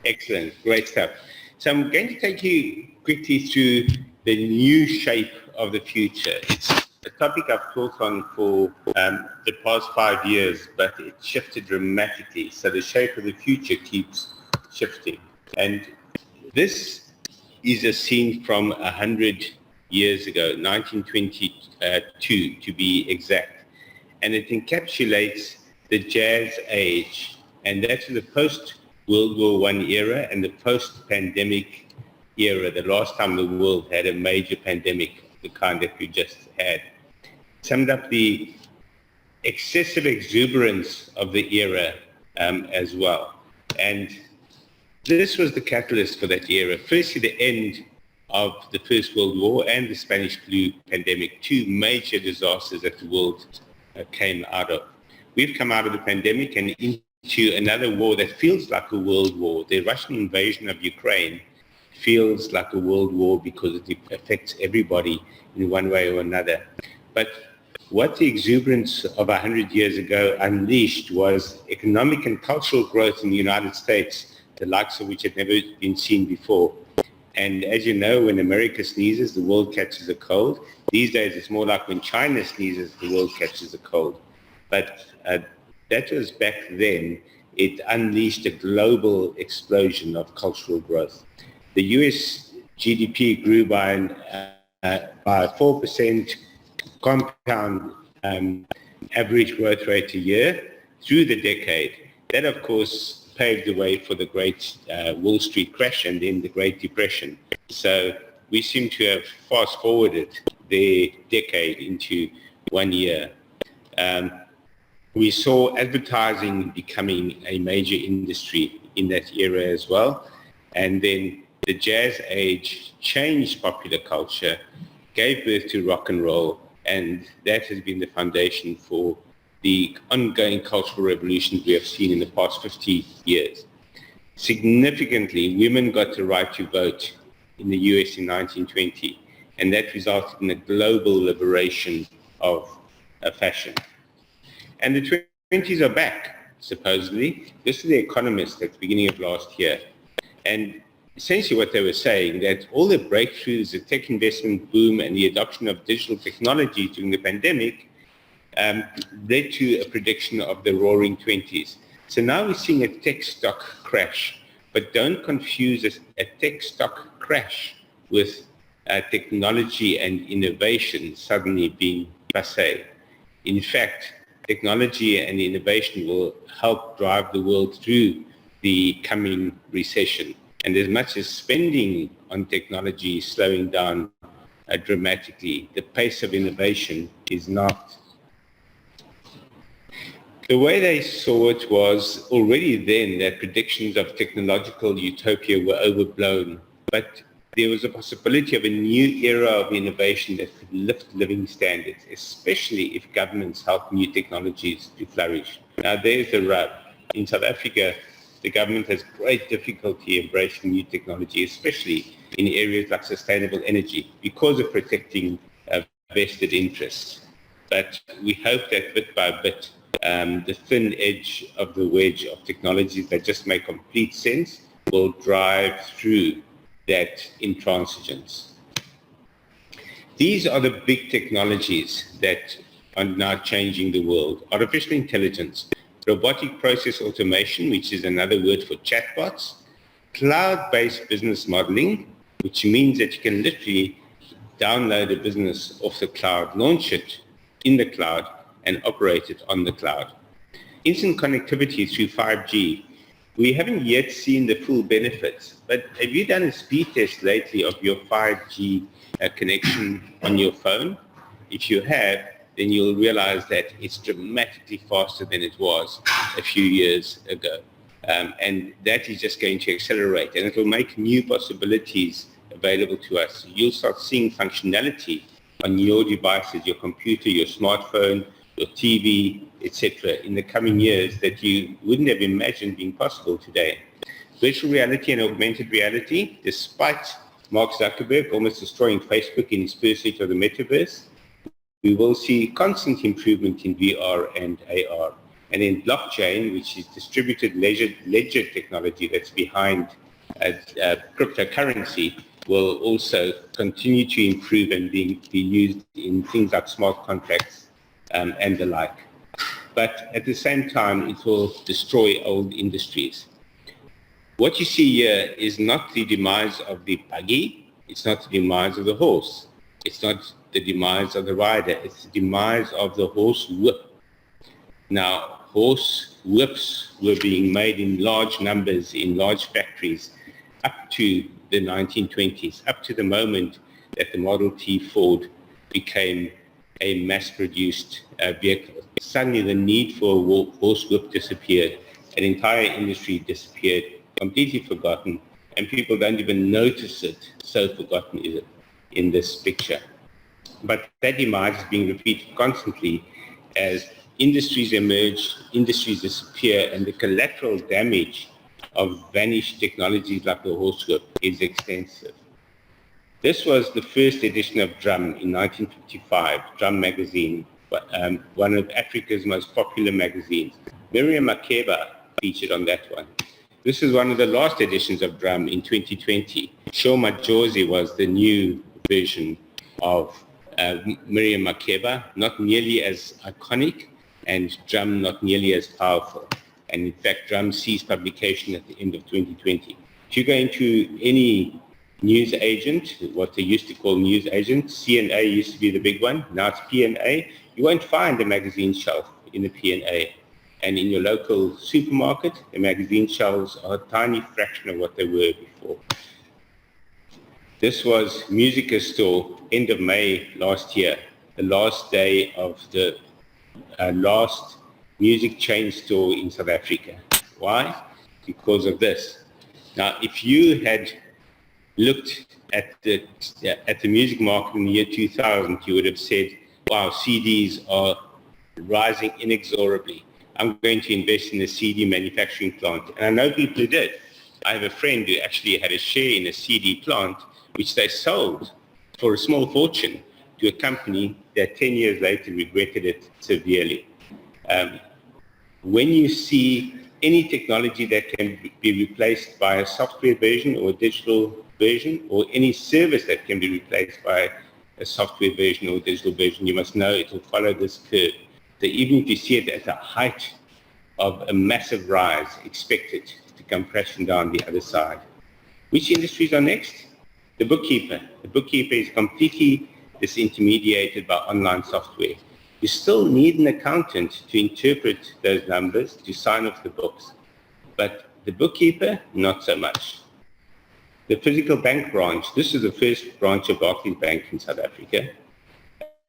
Excellent, great stuff. So I'm going to take you quickly through the new shape of the future. It's a topic I've taught on for the past 5 years, but it shifted dramatically. So the shape of the future keeps shifting. And this is a scene from 100 years ago, 1922 to be exact. And it encapsulates the jazz age. And that's the post-World War I era and the post-pandemic era, the last time the world had a major pandemic, the kind that we just had. Summed up the excessive exuberance of the era as well. And this was the catalyst for that era. Firstly, the end of the First World War and the Spanish flu pandemic, two major disasters that the world came out of. We've come out of the pandemic and into another war that feels like a world war. The Russian invasion of Ukraine feels like a world war because it affects everybody in one way or another. But what the exuberance of 100 years ago unleashed was economic and cultural growth in the United States, the likes of which had never been seen before. And as you know, when America sneezes, the world catches a cold. These days, it's more like when China sneezes, the world catches a cold. But that was back then. It unleashed a global explosion of cultural growth. The US GDP grew by 4% compound average growth rate a year through the decade. That, of course, paved the way for the great Wall Street crash and then the Great Depression. So we seem to have fast-forwarded the decade into 1 year. We saw advertising becoming a major industry in that era as well. And then the jazz age changed popular culture, gave birth to rock and roll, and that has been the foundation for the ongoing cultural revolutions we have seen in the past 50 years. Significantly, women got the right to vote in the US in 1920, and that resulted in a global liberation of fashion. And the 20s are back, supposedly. This is The Economist at the beginning of last year. And essentially what they were saying, that all the breakthroughs, the tech investment boom, and the adoption of digital technology during the pandemic led to a prediction of the roaring 20s. So now we're seeing a tech stock crash, but don't confuse a tech stock crash with technology and innovation suddenly being passé. In fact, technology and innovation will help drive the world through the coming recession. And as much as spending on technology is slowing down dramatically, the pace of innovation is not. The way they saw it was already then that predictions of technological utopia were overblown, but there was a possibility of a new era of innovation that could lift living standards, especially if governments help new technologies to flourish. Now there's the rub. In South Africa, the government has great difficulty embracing new technology, especially in areas like sustainable energy, because of protecting vested interests. But we hope that bit by bit, the thin edge of the wedge of technologies that just make complete sense will drive through that intransigence. These are the big technologies that are now changing the world. Artificial intelligence, robotic process automation, which is another word for chatbots, cloud-based business modeling, which means that you can literally download a business off the cloud, launch it in the cloud, and operate it on the cloud. Instant connectivity through 5G. We haven't yet seen the full benefits, but have you done a speed test lately of your 5G connection on your phone? If you have, then you'll realize that it's dramatically faster than it was a few years ago. And that is just going to accelerate, and it will make new possibilities available to us. You'll start seeing functionality on your devices, your computer, your smartphone, your TV, etc., in the coming years that you wouldn't have imagined being possible today. Virtual reality and augmented reality, despite Mark Zuckerberg almost destroying Facebook in his pursuit of the metaverse, we will see constant improvement in VR and AR. And then blockchain, which is distributed ledger technology that's behind cryptocurrency, will also continue to improve and be used in things like smart contracts and the like. But at the same time, it will destroy old industries. What you see here is not the demise of the buggy, it's not the demise of the horse, it's not the demise of the rider, it's the demise of the horse whip. Now, horse whips were being made in large numbers in large factories up to the 1920s, up to the moment that the Model T Ford became a mass-produced vehicle. Suddenly the need for a horse whip disappeared, an entire industry disappeared, completely forgotten, and people don't even notice it, so forgotten is it in this picture. But that demise is being repeated constantly as industries emerge, industries disappear, and the collateral damage of vanished technologies like the horse whip is extensive. This was the first edition of Drum in 1955, Drum magazine, one of Africa's most popular magazines. Miriam Makeba featured on that one. This is one of the last editions of Drum in 2020. Show Majozi was the new version of Miriam Makeba, not nearly as iconic, and Drum not nearly as powerful. And in fact, Drum ceased publication at the end of 2020. If you go into any news agent, what they used to call news agents, CNA used to be the big one, now it's PNA, you won't find a magazine shelf in the PNA. And in your local supermarket, the magazine shelves are a tiny fraction of what they were before. This was Musica Store, end of May last year, the last day of the last music chain store in South Africa. Why? Because of this. Now, if you had looked at the music market in the year 2000, you would have said, wow, CDs are rising inexorably. I'm going to invest in a CD manufacturing plant. And I know people who did. I have a friend who actually had a share in a CD plant, which they sold for a small fortune to a company that 10 years later regretted it severely. When you see any technology that can be replaced by a software version or a digital version, or any service that can be replaced by a software version or a digital version, you must know it will follow this curve. So even if you see it at the height of a massive rise, expect it to come crashing down the other side. Which industries are next? The bookkeeper. The bookkeeper is completely disintermediated by online software. You still need an accountant to interpret those numbers, to sign off the books. But the bookkeeper, not so much. The physical bank branch, this is the first branch of Barclays Bank in South Africa.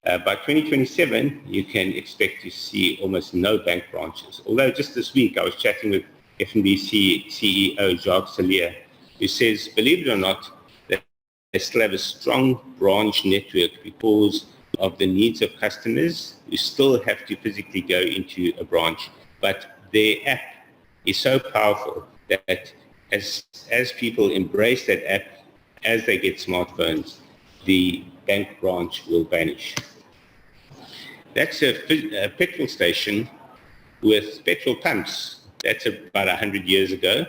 By 2027, you can expect to see almost no bank branches. Although just this week, I was chatting with FNB CEO Jacques Salia, who says, believe it or not, they still have a strong branch network because of the needs of customers who still have to physically go into a branch. But their app is so powerful that as people embrace that app, as they get smartphones, the bank branch will vanish. That's a petrol station with petrol pumps. That's about 100 years ago.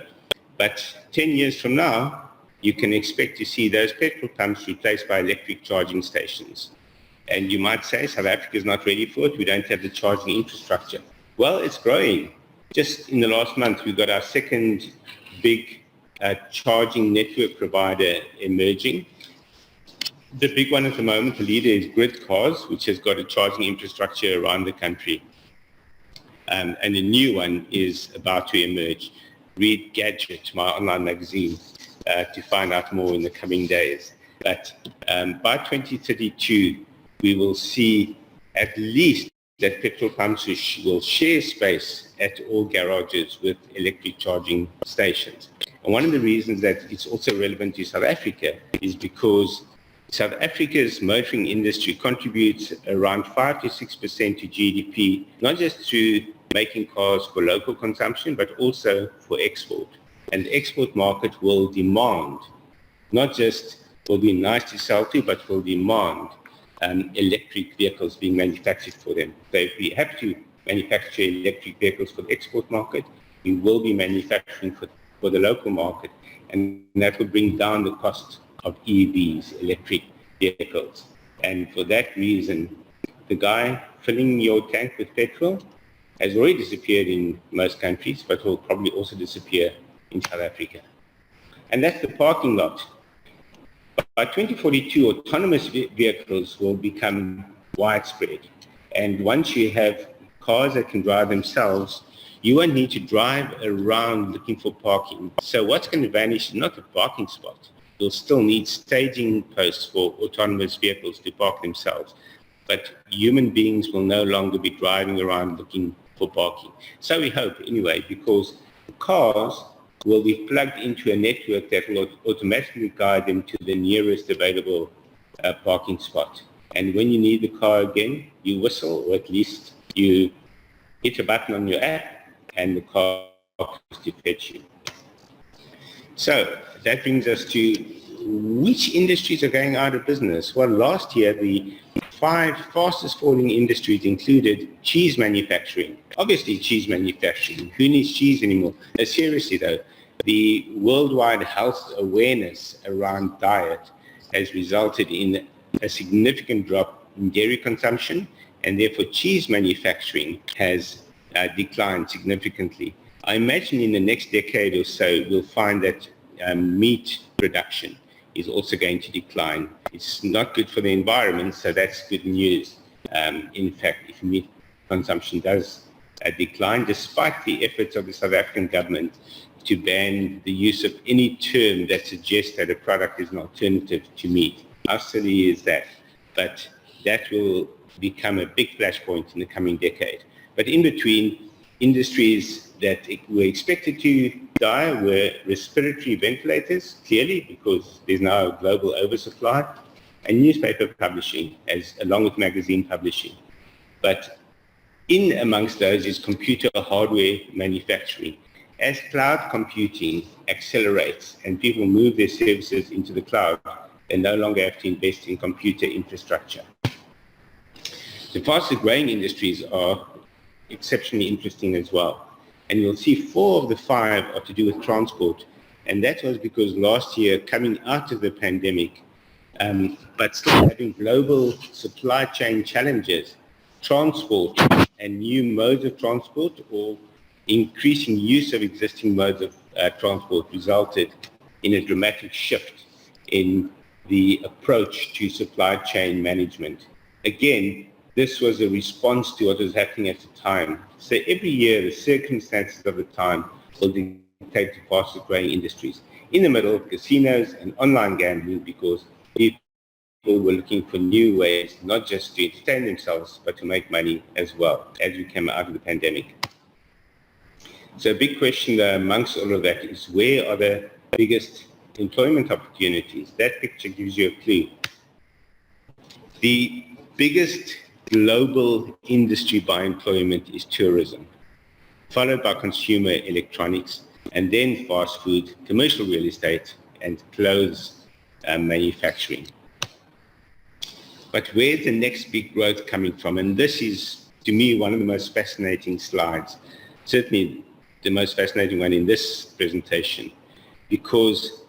But 10 years from now, you can expect to see those petrol pumps replaced by electric charging stations. And you might say, South Africa is not ready for it. We don't have the charging infrastructure. Well, it's growing. Just in the last month, we got our second big charging network provider emerging. The big one at the moment, the leader, is Grid Cars, which has got a charging infrastructure around the country. And a new one is about to emerge. Read Gadget, my online magazine, to find out more in the coming days. But by 2032, we will see at least that petrol pumps will share space at all garages with electric charging stations. And one of the reasons that it's also relevant to South Africa is because South Africa's motoring industry contributes around 5 to 6% to GDP, not just through making cars for local consumption, but also for export. And the export market will demand, not just will be nice to sell to, but will demand electric vehicles being manufactured for them. So if we have to manufacture electric vehicles for the export market. We will be manufacturing for the local market, and that will bring down the cost of EVs, electric vehicles. And for that reason, the guy filling your tank with petrol has already disappeared in most countries, but will probably also disappear in South Africa. And that's the parking lot. By 2042, autonomous vehicles will become widespread. And once you have cars that can drive themselves, you won't need to drive around looking for parking. So what's going to vanish is not the parking spot. You'll still need staging posts for autonomous vehicles to park themselves. But human beings will no longer be driving around looking for parking. So we hope, anyway, because cars will be plugged into a network that will automatically guide them to the nearest available parking spot. And when you need the car again, you whistle, or at least you hit a button on your app, and the car comes to fetch you. So that brings us to which industries are going out of business. Well, last year, the 5 fastest falling industries included cheese manufacturing. Obviously, cheese manufacturing. Who needs cheese anymore? Seriously, though, the worldwide health awareness around diet has resulted in a significant drop in dairy consumption, and therefore cheese manufacturing has declined significantly. I imagine in the next decade or so, we'll find that meat production is also going to decline. It's not good for the environment, so that's good news. In fact, if meat consumption does decline, despite the efforts of the South African government to ban the use of any term that suggests that a product is an alternative to meat. How silly is that? But that will become a big flashpoint in the coming decade. But in between, industries that were expected to die were respiratory ventilators, clearly, because there's now a global oversupply, and newspaper publishing, along with magazine publishing. But in amongst those is computer hardware manufacturing. As cloud computing accelerates and people move their services into the cloud, they no longer have to invest in computer infrastructure. The fastest growing industries are exceptionally interesting as well. And you'll see 4 of the 5 are to do with transport. And that was because last year, coming out of the pandemic, but still having global supply chain challenges, transport and new modes of transport or increasing use of existing modes of transport resulted in a dramatic shift in the approach to supply chain management. Again, this was a response to what was happening at the time. So every year, the circumstances of the time will dictate the fastest growing industries. In the middle, casinos and online gambling, because people were looking for new ways, not just to entertain themselves, but to make money as well as we came out of the pandemic. So a big question amongst all of that is, where are the biggest employment opportunities? That picture gives you a clue. The biggest global industry by employment is tourism, followed by consumer electronics, and then fast food, commercial real estate, and clothes manufacturing. But where's the next big growth coming from? And this is, to me, one of the most fascinating slides, certainly the most fascinating one in this presentation, because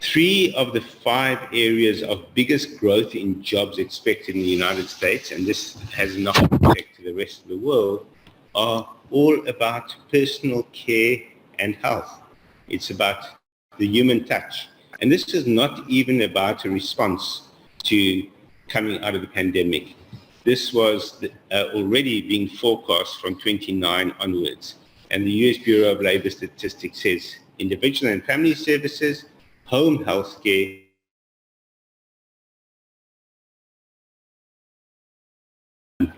3 of the 5 areas of biggest growth in jobs expected in the United States, and this has not effect to the rest of the world, are all about personal care and health. It's about the human touch. And this is not even about a response to coming out of the pandemic. This was already being forecast from 29 onwards. And the US Bureau of Labor Statistics says individual and family services, home health care,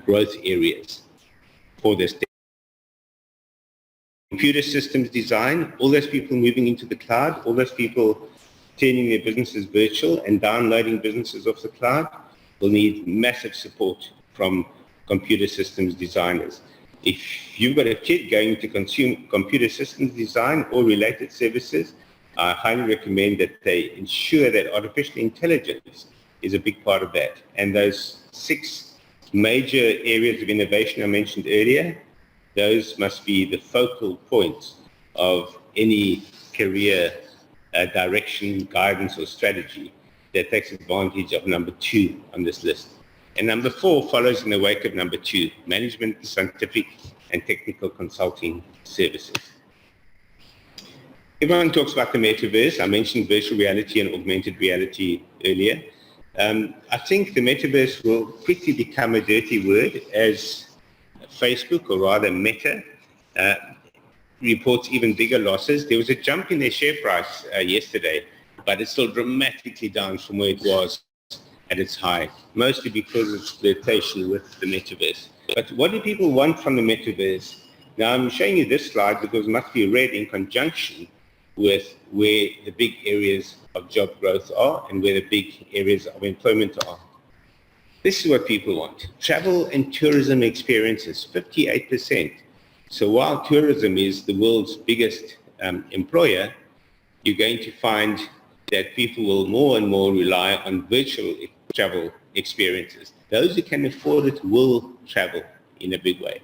growth areas for this. Computer systems design, all those people moving into the cloud, all those people turning their businesses virtual and downloading businesses off the cloud will need massive support from computer systems designers. If you've got a kid going to consume computer systems design or related services, I highly recommend that they ensure that artificial intelligence is a big part of that. And those 6 major areas of innovation I mentioned earlier, those must be the focal points of any career direction, guidance, or strategy that takes advantage of number 2 on this list. And number 4 follows in the wake of number 2, management, scientific, and technical consulting services. Everyone talks about the metaverse. I mentioned virtual reality and augmented reality earlier. I think the metaverse will quickly become a dirty word as Facebook, or rather Meta, reports even bigger losses. There was a jump in their share price yesterday, but it's still dramatically down from where it was at its high, mostly because of flirtation with the metaverse. But what do people want from the metaverse? Now, I'm showing you this slide because it must be read in conjunction with where the big areas of job growth are and where the big areas of employment are. This is what people want. Travel and tourism experiences, 58%. So while tourism is the world's biggest employer, you're going to find that people will more and more rely on virtual travel experiences. Those who can afford it will travel in a big way.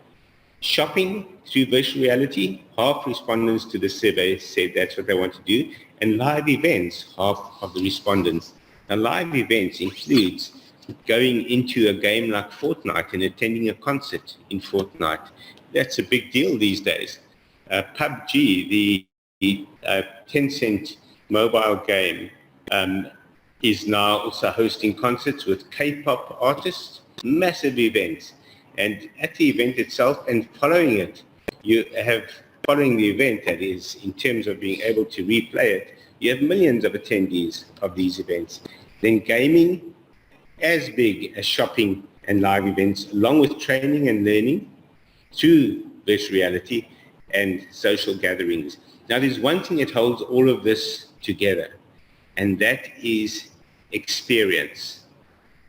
Shopping through virtual reality, half respondents to the survey said that's what they want to do. And live events, half of the respondents. Now, live events includes going into a game like Fortnite and attending a concert in Fortnite. That's a big deal these days. PUBG, the Tencent mobile game, is now also hosting concerts with K-pop artists, massive events. And at the event itself and following it, you have, following the event, that is, in terms of being able to replay it, you have millions of attendees of these events. Then gaming, as big as shopping and live events, along with training and learning through virtual reality and social gatherings. Now, there's one thing that holds all of this together, and that is experience.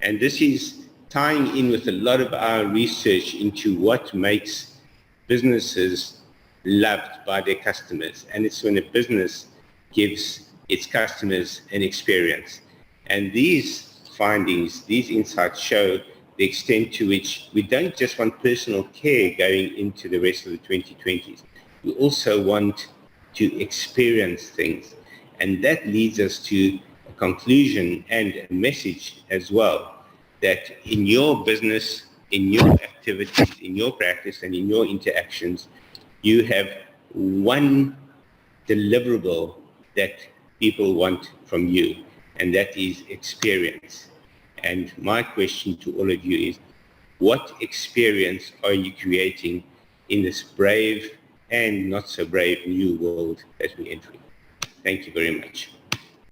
And this is tying in with a lot of our research into what makes businesses loved by their customers. And it's when a business gives its customers an experience. And these findings, these insights show the extent to which we don't just want personal care going into the rest of the 2020s. We also want to experience things. And that leads us to a conclusion and a message as well, that in your business, in your activities, in your practice, and in your interactions, you have one deliverable that people want from you, and that is experience. And my question to all of you is, what experience are you creating in this brave and not so brave new world that we're entering? Thank you very much.